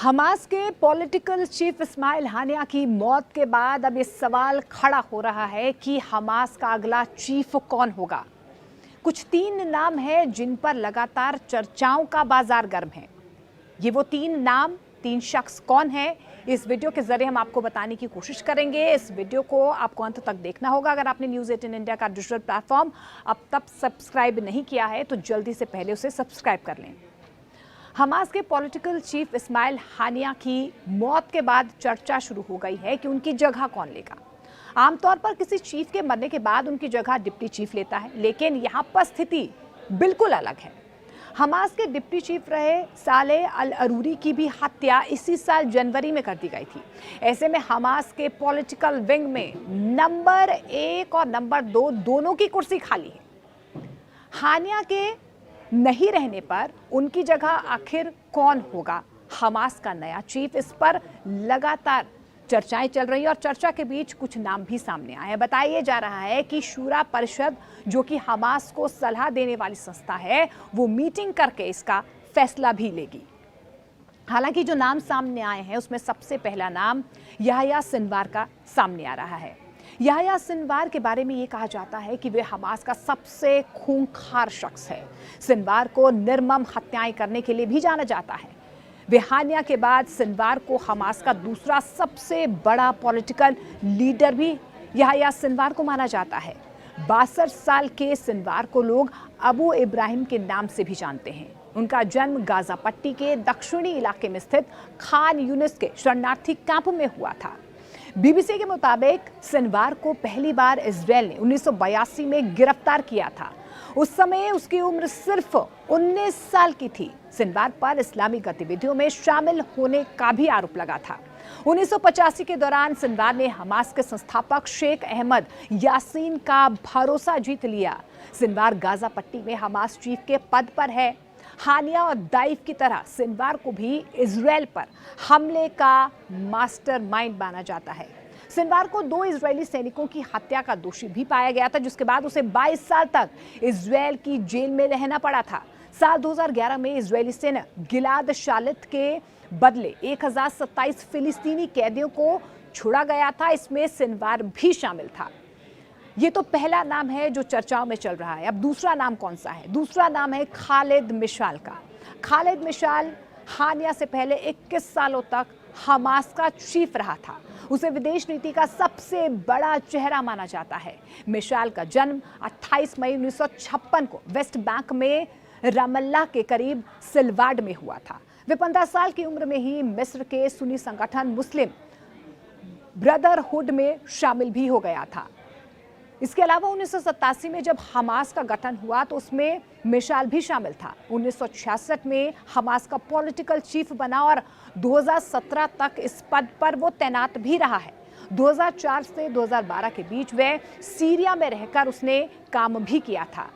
Hamas के political chief Ismail हानिया की मौत के बाद अब ये सवाल खड़ा हो रहा है कि हमास का अगला चीफ कौन होगा। कुछ 3 नाम हैं जिन पर लगातार चर्चाओं का बाजार गर्म है। ये वो 3 नाम, 3 शख्स कौन है, इस वीडियो के जरिए हम आपको बताने की कोशिश करेंगे। इस वीडियो को आपको अंत तक देखना होगा। अगर आपने न्यूज़ 18 इंडिया का डिजिटल प्लेटफॉर्म अब तक सब्सक्राइब नहीं किया है तो जल्दी से पहले उसे सब्सक्राइब कर लें। हमास के पॉलिटिकल चीफ इस्माइल हानिया की मौत के बाद चर्चा शुरू हो गई है कि उनकी जगह कौन लेगा। आमतौर पर किसी चीफ के मरने के बाद उनकी जगह डिप्टी चीफ लेता है, लेकिन यहाँ पर स्थिति बिल्कुल अलग है। हमास के डिप्टी चीफ रहे सालेह अल अरूरी की भी हत्या इसी साल जनवरी में कर दी गई थी। ऐसे में हमास के पॉलिटिकल विंग में नंबर 1 और नंबर 2 दोनों की कुर्सी खाली है। हानिया के नहीं रहने पर उनकी जगह आखिर कौन होगा हमास का नया चीफ, इस पर लगातार चर्चाएं चल रही हैं और चर्चा के बीच कुछ नाम भी सामने आए हैं। बताया जा रहा है कि शूरा परिषद, जो कि हमास को सलाह देने वाली संस्था है, वो मीटिंग करके इसका फैसला भी लेगी। हालांकि जो नाम सामने आए हैं उसमें सबसे पहला नाम याह्या सिनवार का सामने आ रहा है। याह्या सिनवार के बारे में ये कहा जाता है कि वे हमास का सबसे खूंखार शख्स है। सिनवार को निर्मम हत्याएं करने के लिए भी जाना जाता है। वे हानिया के बाद सिनवार को हमास का दूसरा सबसे बड़ा पॉलिटिकल लीडर भी याह्या सिनवार को माना जाता है। 62 साल के सिनवार को लोग अबू इब्राहिम के नाम से भी जानते हैं। उनका जन्म गाजा पट्टी के दक्षिणी इलाके में स्थित खान यूनिस के शरणार्थी कैंप में हुआ था। बीबीसी के मुताबिक सिनवार को पहली बार इजरायल ने 1982 में गिरफ्तार किया था। उस समय उसकी उम्र सिर्फ 19 साल की थी। सिनवार पर इस्लामी गतिविधियों में शामिल होने का भी आरोप लगा था। 1985 के दौरान सिनवार ने हमास के संस्थापक शेख अहमद यासीन का भरोसा जीत लिया। सिनवार गाजा पट्टी में हमास चीफ के पद पर है। हानिया और दाइफ की तरह सिनवार को भी इजरायल पर हमले का मास्टरमाइंड माना जाता है। सिनवार को 2 इजरायली सैनिकों की हत्या का दोषी भी पाया गया था, जिसके बाद उसे 22 साल तक इजरायल की जेल में रहना पड़ा था। साल 2011 में इजरायली सेना गिलाद शालित के बदले 1027 फिलिस्तीनी कैदियों को छोड़ा गया था। इसमें सिनवार भी शामिल था। ये तो पहला नाम है जो चर्चाओं में चल रहा है। अब दूसरा नाम कौन सा है? दूसरा नाम है खालिद मिशाल का। खालिद मिशाल हानिया से पहले 21 सालों तक हमास का चीफ रहा था। उसे विदेश नीति का सबसे बड़ा चेहरा माना जाता है। मिशाल का जन्म 28 मई 1956 को वेस्ट बैंक में रमल्ला के करीब सिलवाड में हुआ था। वे 15 साल की उम्र में ही मिस्र के सुन्नी संगठन मुस्लिम ब्रदरहुड में शामिल भी हो गया था। इसके अलावा 1987 में जब हमास का गठन हुआ तो उसमें मिशाल भी शामिल था। 1966 में हमास का पॉलिटिकल चीफ बना और 2017 तक इस पद पर वो तैनात भी रहा है। 2004 से 2012 के बीच वह सीरिया में रहकर उसने काम भी किया था।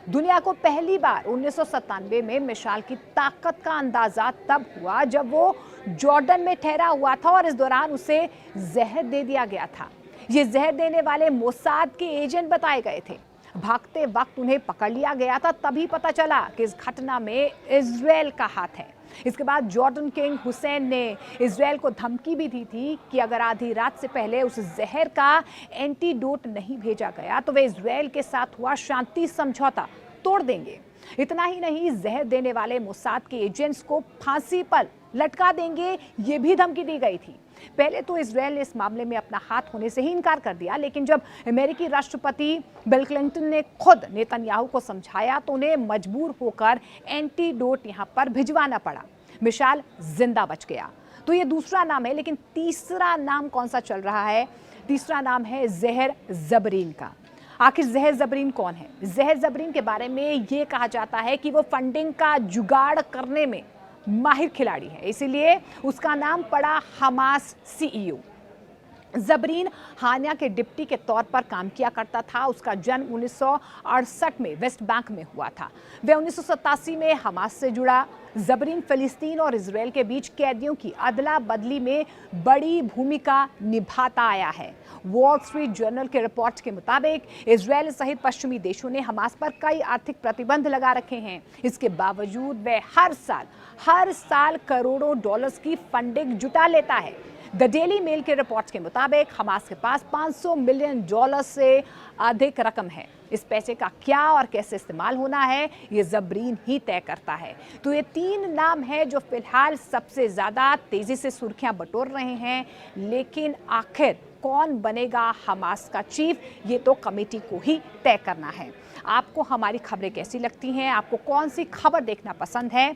दुनिया को पहली बार 1997 में मिशाल की ताकत का अंदाजा तब हुआ जब वो जॉर्डन में ठहरा हुआ था और इस दौरान उसे जहर दे दिया गया था। ये जहर देने वाले मोसाद के एजेंट बताए गए थे। भागते वक्त उन्हें पकड़ लिया गया था। तभी पता चला कि इस घटना में इजरायल का हाथ है। इसके बाद जॉर्डन किंग हुसैन ने इजरायल को धमकी भी दी थी कि अगर आधी रात से पहले उस जहर का एंटीडोट नहीं भेजा गया तो वे इजरायल के साथ हुआ शांति समझौता तोड़ देंगे। इतना ही नहीं, जहर देने वाले मोसाद के एजेंट्स को फांसी पर लटका देंगे, ये भी धमकी दी गई थी। पहले तो इजरायल ने इस मामले में अपना हाथ होने से ही इनकार कर दिया, लेकिन जब अमेरिकी राष्ट्रपति बिल क्लिंटन ने खुद नेतन्याहू को समझाया तो उन्हें मजबूर होकर एंटीडोट यहां पर भिजवाना पड़ा। मिशाल जिंदा बच गया। तो ये दूसरा नाम है, लेकिन तीसरा नाम कौन सा चल रहा है? तीसरा नाम है जहर जबरीन का। आखिर जहर जबरीन कौन है? जहर जबरीन के बारे में ये कहा जाता है कि वो फंडिंग का जुगाड़ करने में माहिर खिलाड़ी है, इसीलिए उसका नाम पड़ा हमास सीईओ। जबरीन हानिया के डिप्टी के तौर पर काम किया करता था। उसका जन्म 1968 में वेस्ट बैंक में हुआ था। वे 1987 में हमास से जुड़ा। जबरीन फिलिस्तीन और इजराइल के बीच कैदियों की अदला बदली में बड़ी भूमिका निभाता आया है। वॉल स्ट्रीट जर्नल के रिपोर्ट के मुताबिक इजराइल सहित पश्चिमी देशों ने हमास पर कई आर्थिक प्रतिबंध लगा रखे हैं। इसके बावजूद वे हर साल करोड़ों डॉलर्स की फंडिंग जुटा लेता है। द डेली मेल के रिपोर्ट्स के मुताबिक हमास के पास $500 मिलियन से अधिक रकम है। इस पैसे का क्या और कैसे इस्तेमाल होना है, ये जबरीन ही तय करता है। तो ये 3 नाम हैं जो फिलहाल सबसे ज्यादा तेजी से सुर्खियां बटोर रहे हैं। लेकिन आखिर कौन बनेगा हमास का चीफ, ये तो कमेटी को ही तय करना है। आपको हमारी खबरें कैसी लगती हैं? आपको कौन सी खबर देखना पसंद है?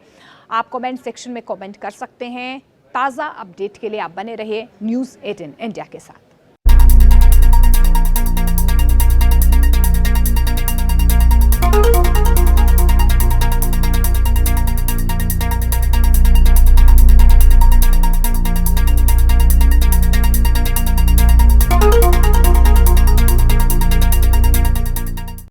आप कमेंट सेक्शन में कमेंट कर सकते हैं। ताज़ा अपडेट के लिए आप बने रहिए न्यूज़ 18 इंडिया के साथ।